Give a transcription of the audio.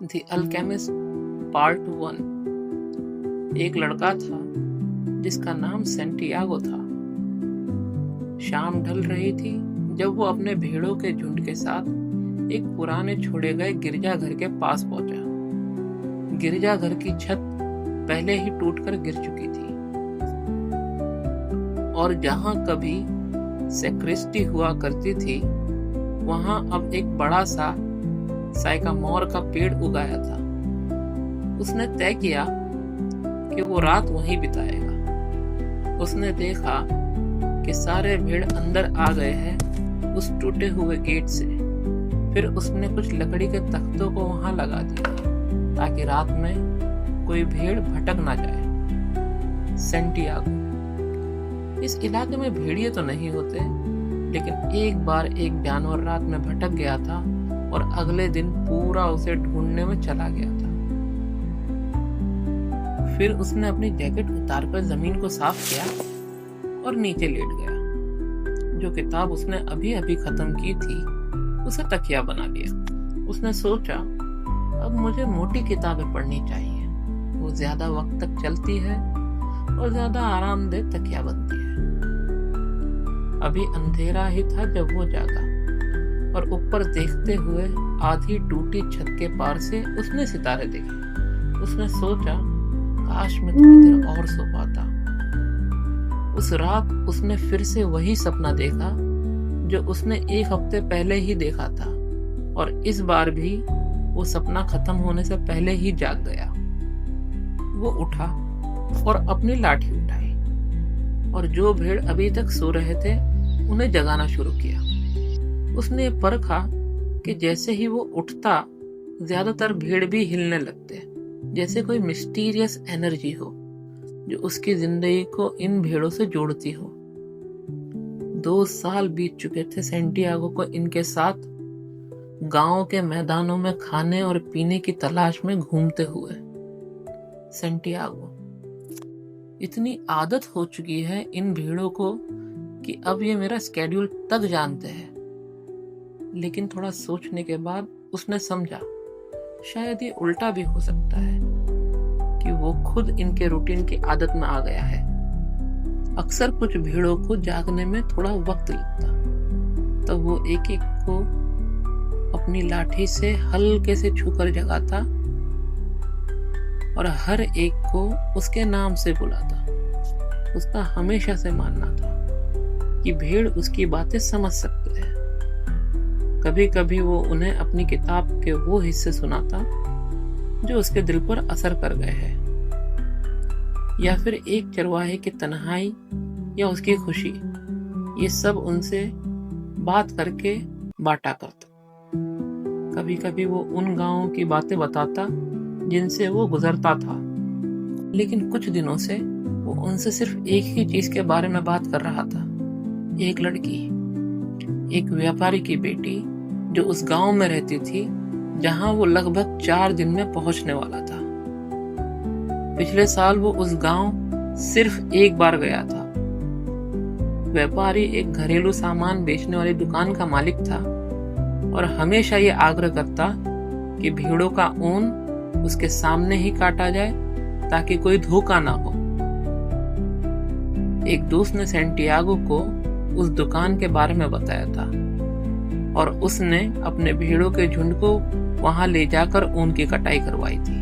The alchemist part 1। एक लड़का था जिसका नाम सेंटियागो था। शाम ढल रही थी जब वो अपने भेड़ों के झुंड के साथ एक पुराने छोड़े गए गिरजाघर के पास पहुंचा। गिरजाघर की छत पहले ही टूटकर गिर चुकी थी और जहां कभी सेक्रेस्टी हुआ करती थी वहां अब एक बड़ा सा साइकामोर का पेड़ उगाया था। उसने तय किया कि वो रात वहीं बिताएगा। उसने देखा कि सारे भेड़ अंदर आ गए हैं उस टूटे हुए गेट से। फिर उसने कुछ लकड़ी के तख्तों को वहां लगा दिया ताकि रात में कोई भेड़ भटक ना जाए। सेंटियागो, इस इलाके में भेड़िए तो नहीं होते, लेकिन एक बार एक जानवर रात में भटक गया था और अगले दिन पूरा उसे ढूंढने में चला गया था। फिर उसने अपनी जैकेट उतारकर जमीन को साफ किया और नीचे लेट गया। जो किताब उसने अभी अभी खत्म की थी उसे तकिया बना लिया। उसने सोचा, अब मुझे मोटी किताबें पढ़नी चाहिए, वो ज्यादा वक्त तक चलती है और ज्यादा आरामदेह तकिया बनती है। अभी अंधेरा ही था जब वो जागा और ऊपर देखते हुए आधी टूटी छत के पार से उसने सितारे देखे। उसने सोचा, काश मैं थोड़ी देर और सो पाता। उस रात उसने फिर से वही सपना देखा जो उसने एक हफ्ते पहले ही देखा था और इस बार भी वो सपना खत्म होने से पहले ही जाग गया। वो उठा और अपनी लाठी उठाई और जो भेड़ अभी तक सो रहे थे उन्हें जगाना शुरू किया। उसने परखा कि जैसे ही वो उठता ज्यादातर भेड़ भी हिलने लगते, जैसे कोई मिस्टीरियस एनर्जी हो जो उसकी जिंदगी को इन भेड़ों से जोड़ती हो। 2 साल बीत चुके थे सेंटियागो को इनके साथ गांव के मैदानों में खाने और पीने की तलाश में घूमते हुए। सेंटियागो, इतनी आदत हो चुकी है इन भेड़ों को कि अब ये मेरा स्केड्यूल तक जानते हैं। लेकिन थोड़ा सोचने के बाद उसने समझा, शायद ये उल्टा भी हो सकता है कि वो खुद इनके रूटीन की आदत में आ गया है। अक्सर कुछ भेड़ों को जागने में थोड़ा वक्त लगता, तब वो एक एक को अपनी लाठी से हल्के से छूकर जगाता और हर एक को उसके नाम से बुलाता। उसका हमेशा से मानना था कि भेड़ उसकी बातें समझ सकते हैं। कभी कभी वो उन्हें अपनी किताब के वो हिस्से सुनाता जो उसके दिल पर असर कर गए हैं, या फिर एक चरवाहे की तन्हाई या उसकी खुशी। ये सब उनसे बात करके बांटा करता। कभी कभी वो उन गांवों की बातें बताता जिनसे वो गुजरता था, लेकिन कुछ दिनों से वो उनसे सिर्फ एक ही चीज के बारे में बात कर रहा था। एक लड़की, एक व्यापारी की बेटी जो उस गांव में रहती थी जहां वो लगभग 4 दिन में पहुंचने वाला था। पिछले साल वो उस गांव सिर्फ एक बार गया था। व्यापारी एक घरेलू सामान बेचने वाली दुकान का मालिक था और हमेशा ये आग्रह करता कि भेड़ों का ऊन उसके सामने ही काटा जाए ताकि कोई धोखा ना हो। एक दोस्त ने सेंटियागो को उस दुकान के बारे में बताया था और उसने अपने भेड़ों के झुंड को वहां ले जाकर ऊन की कटाई करवाई थी।